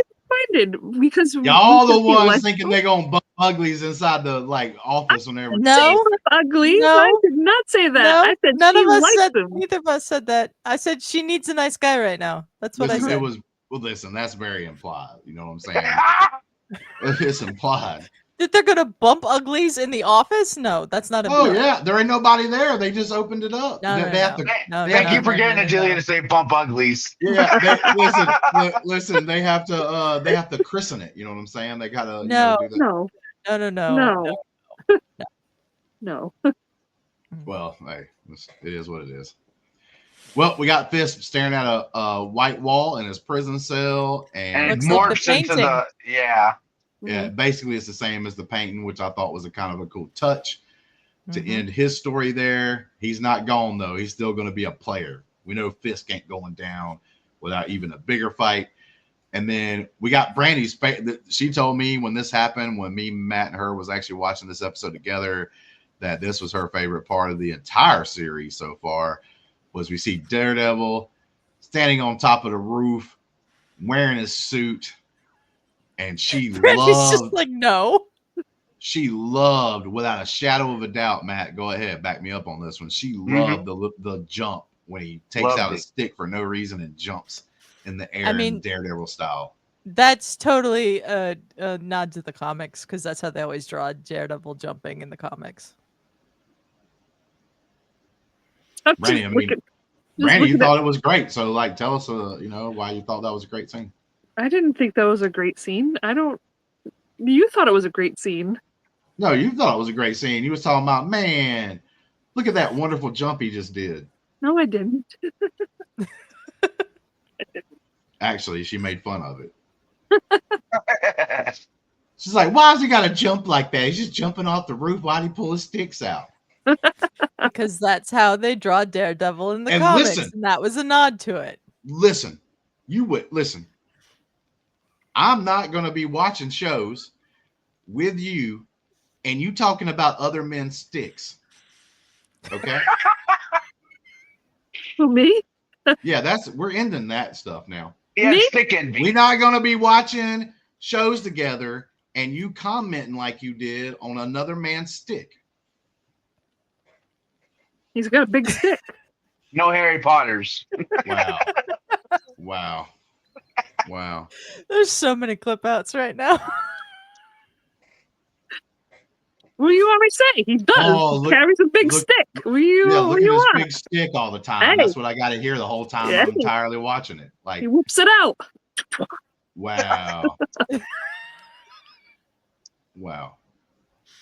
Because y'all the ones thinking they're gonna bump uglies inside the office and everything. No, uglies. No. I did not say that. No, I said none of us said. Neither of us said that. I said she needs a nice guy right now. That's what I said. Listen, that's very implied. You know what I'm saying? It's implied. That they're gonna bump uglies in the office? No, that's not implied. Oh yeah, there ain't nobody there. They just opened it up. They keep forgetting Adelia to say bump uglies. Yeah, listen. They have to christen it. You know what I'm saying? They gotta. No. No. Well, hey, it is what it is. Well, we got Fisk staring at a white wall in his prison cell, and Looks like the morphs into the yeah, Mhm. basically it's the same as the painting, which I thought was a kind of a cool touch to Mhm. end his story there. He's not gone though; he's still going to be a player. We know Fisk ain't going down without even a bigger fight. And then we got Brandi's. She told me when this happened, when me, Matt, and her was actually watching this episode together, that this was her favorite part of the entire series so far. Was we see Daredevil standing on top of the roof, wearing his suit, and Brandy's just like, no. She loved, without a shadow of a doubt, Matt, go ahead, back me up on this one. She loved the jump when he takes out a stick for no reason and jumps in the air in Daredevil style. That's totally a nod to the comics, because that's how they always draw Daredevil jumping in the comics. Brandi, Brandi, you thought it was great. So, like, tell us, why you thought that was a great scene. I didn't think that was a great scene. You thought it was a great scene. No, you thought it was a great scene. You was talking about, man, look at that wonderful jump he just did. No, I didn't. Actually, she made fun of it. She's like, why has he got to jump like that? He's just jumping off the roof. Why'd he pull his sticks out? Because that's how they draw Daredevil in the comics. And that was a nod to it. Listen. I'm not going to be watching shows with you and you talking about other men's sticks. Okay? Who, me? Yeah, we're ending that stuff now. Yeah, stick envy. We're not going to be watching shows together and you commenting like you did on another man's stick. He's got a big stick. No Harry Potters. Wow. There's so many clip outs right now. What do you want me to say? He does. He carries a big stick. What do you want? Big stick all the time. Hey. That's what I got to hear the whole time I'm entirely watching it. Like, he whoops it out. Wow. Wow.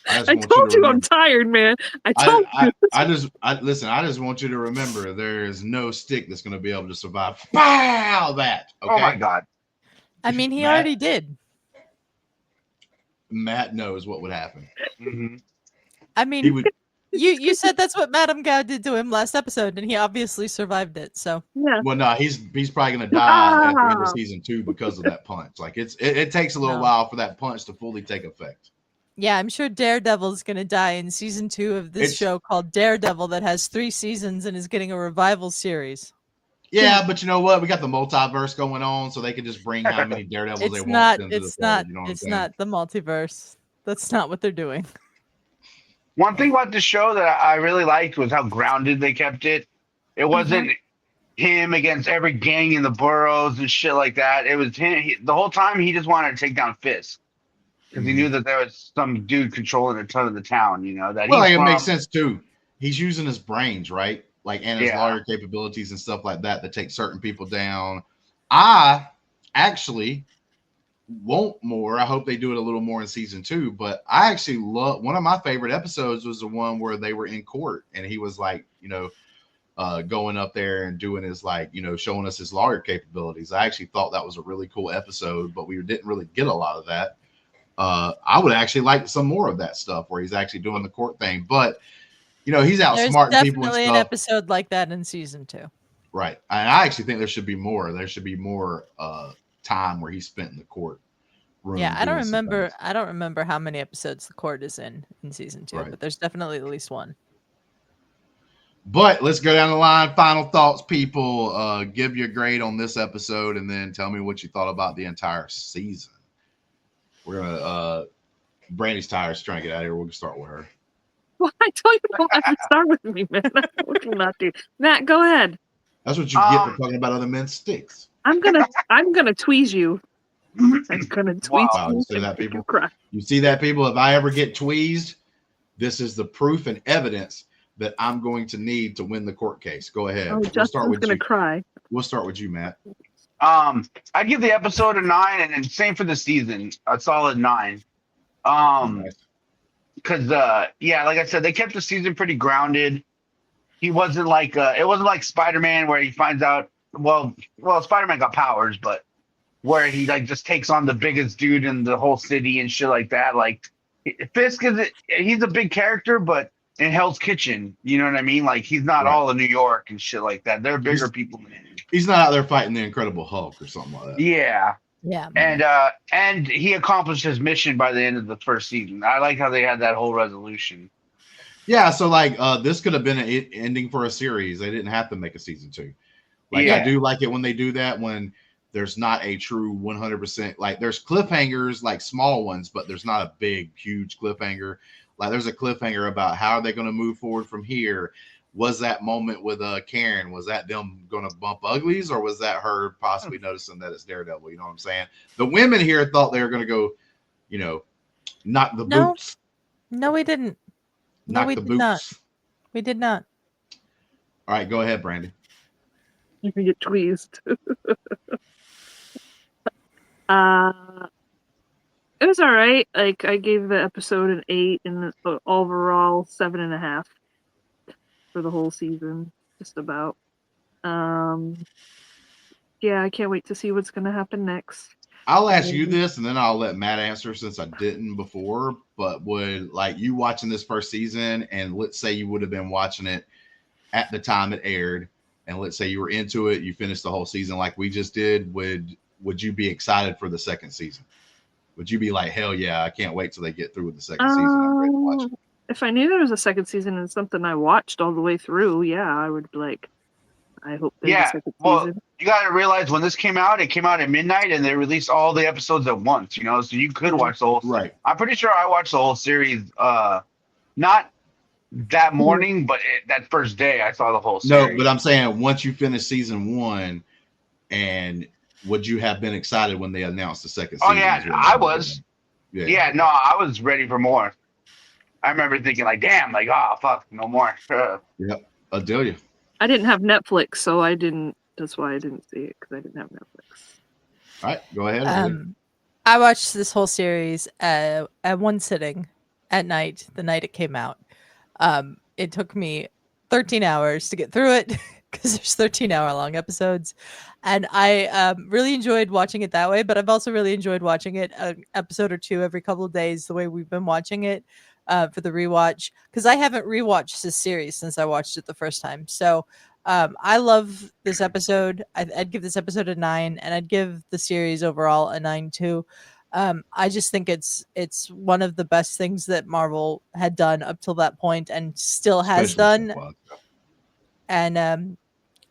I told you I'm tired, man. I told you. I just want you to remember there is no stick that's going to be able to survive. Wow, that. Okay? Oh my God. I mean, he already did. Matt knows what would happen. Mm-hmm. I mean, you said that's what Madame Gao did to him last episode, and he obviously survived it. So yeah. Well, no, he's probably going to die at the end of season 2 because of that punch. Like it takes a little while for that punch to fully take effect. Yeah, I'm sure Daredevil is going to die in season 2 of this show called Daredevil that has 3 seasons and is getting a revival series. Yeah, but you know what? We got the multiverse going on, so they can just bring how many Daredevils they want. It's not the multiverse. That's not what they're doing. One thing about the show that I really liked was how grounded they kept it. It wasn't him against every gang in the boroughs and shit like that. It was him. The whole time he just wanted to take down Fisk. Because he knew that there was some dude controlling a ton of the town, it makes sense too. He's using his brains, right? Like, and his lawyer capabilities and stuff like that take certain people down. I actually want more. I hope they do it a little more in season 2. But I actually love, one of my favorite episodes was the one where they were in court and he was like, going up there and doing his showing us his lawyer capabilities. I actually thought that was a really cool episode, but we didn't really get a lot of that. I would actually like some more of that stuff where he's actually doing the court thing, but he's outsmarting people and stuff. Definitely an episode like that in season 2. Right. I actually think there should be more. There should be more time where he's spent in the court room. Yeah, I don't remember how many episodes the court is in season 2, but there's definitely at least one. But let's go down the line. Final thoughts, people. Give your grade on this episode and then tell me what you thought about the entire season. We're gonna Brandi's tired. She's trying to get out of here. We'll start with her. Well, I told you don't have to start with me, man. What will not do. Matt, go ahead. That's what you get for talking about other men's sticks. I'm gonna tweeze you. I'm gonna tweeze you. You see that, people? You see that, people? If I ever get tweezed, this is the proof and evidence that I'm going to need to win the court case. Go ahead. Oh, Justin's gonna cry. We'll start with you, Matt. I'd give the episode a 9, and then same for the season, a solid 9. Because like I said, they kept the season pretty grounded. he wasn't like it wasn't like Spider-Man where he finds out. Well, Spider-Man got powers, but where he like just takes on the biggest dude in the whole city and shit like that. Like Fisk he's a big character, but in Hell's Kitchen, you know what I mean? Like he's not all in New York and shit like that. They're bigger people than him. He's not out there fighting the Incredible Hulk or something like that. Yeah. Yeah. And he accomplished his mission by the end of the first season. I like how they had that whole resolution. Yeah, so like this could have been an ending for a series. They didn't have to make a season 2. Like I do like it when they do that, when there's not a true 100%. Like there's cliffhangers, like small ones, but there's not a big, huge cliffhanger. Like there's a cliffhanger about how are they going to move forward from here. Was that moment with Karen, was that them going to bump uglies, or was that her possibly noticing that it's Daredevil? You know what I'm saying? The women here thought they were going to go, you know, knock the boots. No, we didn't. Knock we the did boots. Not. We did not. All right, go ahead, Brandi. You can get tweezed. It was all right. Like I gave the episode an 8 and the overall 7.5 for the whole season, just about. Yeah, I can't wait to see what's gonna happen next. I'll ask you this, and then I'll let Matt answer since I didn't before. But would like you watching this first season, and let's say you would have been watching it at the time it aired, and let's say you were into it, you finished the whole season like we just did, would you be excited for the second season? Would you be like, hell yeah, I can't wait till they get through with the second season? I'm ready to watch it. If I knew there was a second season and something I watched all the way through, yeah, I would be like, I hope there's a second season. You got to realize when this came out, it came out at midnight, and they released all the episodes at once, you know, so you could watch the whole right. I'm pretty sure I watched the whole series, not that morning, but that first day I saw the whole series. No, but I'm saying once you finish season 1, and would you have been excited when they announced the second season? Oh yeah, I was. Yeah, no, I was ready for more. I remember thinking like, damn, like, oh fuck, no more. Yep, Adelia. I didn't have Netflix, so I didn't. That's why I didn't see it, because I didn't have Netflix. All right, go ahead. I watched this whole series at one sitting at night, the night it came out. It took me 13 hours to get through it because there's 13-hour-long episodes. And I really enjoyed watching it that way, but I've also really enjoyed watching it an episode or two every couple of days, the way we've been watching it for the rewatch, because I haven't rewatched this series since I watched it the first time. So I love this episode. I'd give this episode a 9, and I'd give the series overall a 9 too. I just think it's one of the best things that Marvel had done up till that point, and still has done. And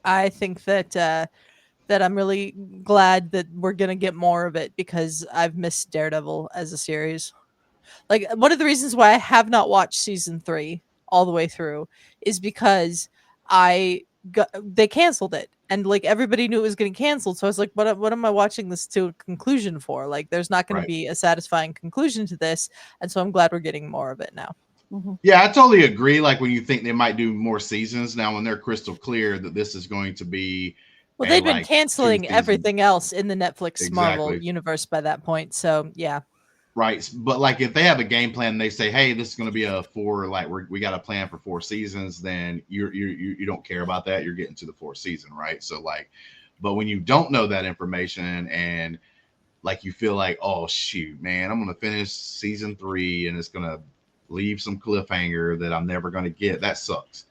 I think that I'm really glad that we're gonna get more of it, because I've missed Daredevil as a series. Like, one of the reasons why I have not watched season 3 all the way through is because they canceled it, and like everybody knew it was getting canceled. So I was like, what am I watching this to a conclusion for? Like, there's not going to be a satisfying conclusion to this. And so I'm glad we're getting more of it now. Mm-hmm. Yeah, I totally agree. Like when you think they might do more seasons now, when they're crystal clear that this is going to be. Well, they've been canceling everything else in the Netflix Marvel universe by that point. So yeah. Right. But like if they have a game plan, they say, hey, this is going to be a 4, like we got a plan for 4 seasons, then you don't care about that. You're getting to the 4th season. Right. So like, but when you don't know that information, and like you feel like, oh shoot, man, I'm going to finish season 3 and it's going to leave some cliffhanger that I'm never going to get. That sucks.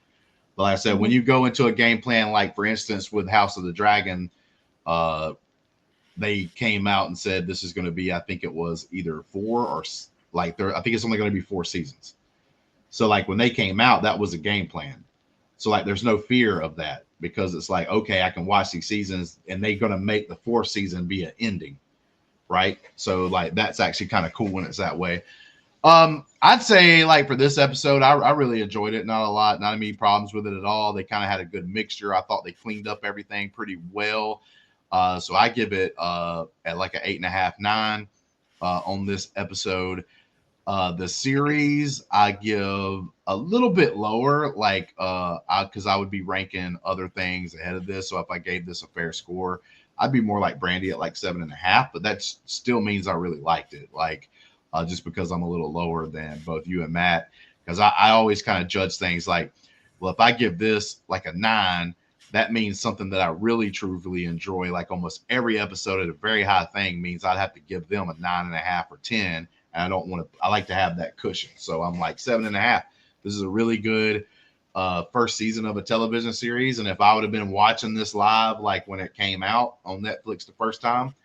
But like I said, when you go into a game plan, like for instance, with House of the Dragon, they came out and said this is going to be, I think it was either 4 or like I think it's only going to be 4 seasons. So like when they came out, that was a game plan. So like there's no fear of that, because it's like, okay, I can watch these seasons, and they're going to make the 4th season be an ending. Right. So like that's actually kind of cool when it's that way. I'd say like for this episode, I really enjoyed it. Not any problems with it at all. They kind of had a good mixture. I thought they cleaned up everything pretty well. So I give it at like an 8.5, 9 on this episode. The series I give a little bit lower, like because I would be ranking other things ahead of this. So if I gave this a fair score, I'd be more like Brandi at like 7.5. But that still means I really liked it. Like just because I'm a little lower than both you and Matt, because I always kind of judge things like well, if I give this like a 9, that means something that I really truly enjoy. Like almost every episode at a very high thing means I'd have to give them a 9.5 or 10. And I don't want to, I like to have that cushion. So I'm like 7.5. This is a really good first season of a television series. And if I would have been watching this live, like when it came out on Netflix the first time,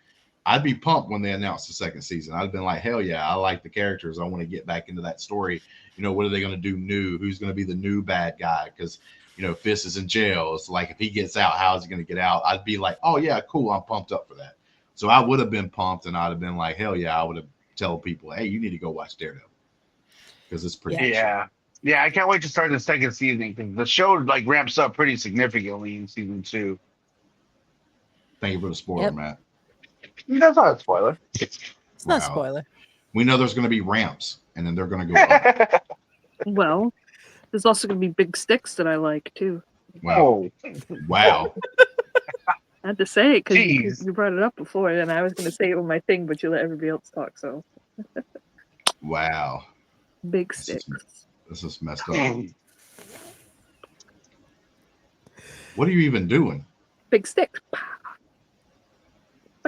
I'd be pumped when they announced the second season. I'd have been like, hell yeah, I like the characters. I want to get back into that story. You know, what are they going to do new? Who's going to be the new bad guy? Because, you know, Fist is in jail. It's like, if he gets out, how is he going to get out? I'd be like, oh yeah, cool. I'm pumped up for that. So I would have been pumped, and I'd have been like, hell yeah, I would have told people, hey, you need to go watch Daredevil. Because it's pretty good. Yeah, I can't wait to start the second season, because the show like ramps up pretty significantly in season 2. Thank you for the spoiler, Matt. That's not a spoiler. It's not a spoiler. We know there's going to be ramps, and then they're going to go up. Well, there's also going to be big sticks that I like too. Wow. Wow. I had to say it because you brought it up before, and I was going to say it on my thing, but you let everybody else talk. So. Wow. Big sticks. This is messed up. What are you even doing? Big sticks.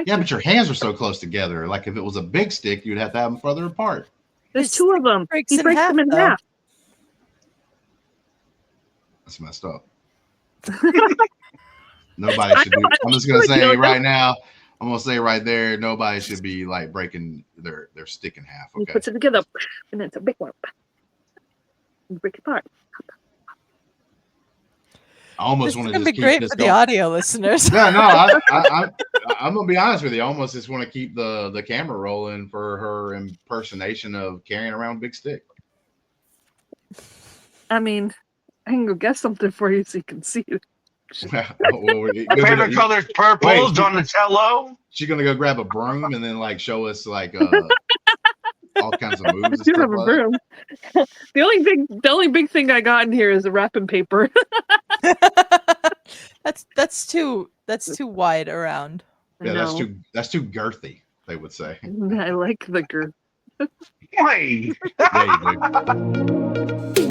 Yeah, but your hands are so close together. Like if it was a big stick, you'd have to have them further apart. There's 2 of them. He breaks them in half. That's messed up. Nobody should be. I'm just gonna say right now. I'm gonna say right there. Nobody should be like breaking their stick in half. Okay. He puts it together, and it's a big one. You break it apart. I almost want to just be keep great this for going. The audio listeners. Yeah, no, I'm gonna be honest with you. I almost just want to keep the camera rolling for her impersonation of carrying around a big stick. I mean, I can go get something for you so you can see it. My favorite color is purple. Donatello. She's gonna go grab a broom and then like show us like all kinds of moves. I do have a broom. The only big thing I got in here is the wrapping paper. that's too wide around. Yeah, that's too girthy, they would say. I like the girth. Why? Yeah, you do.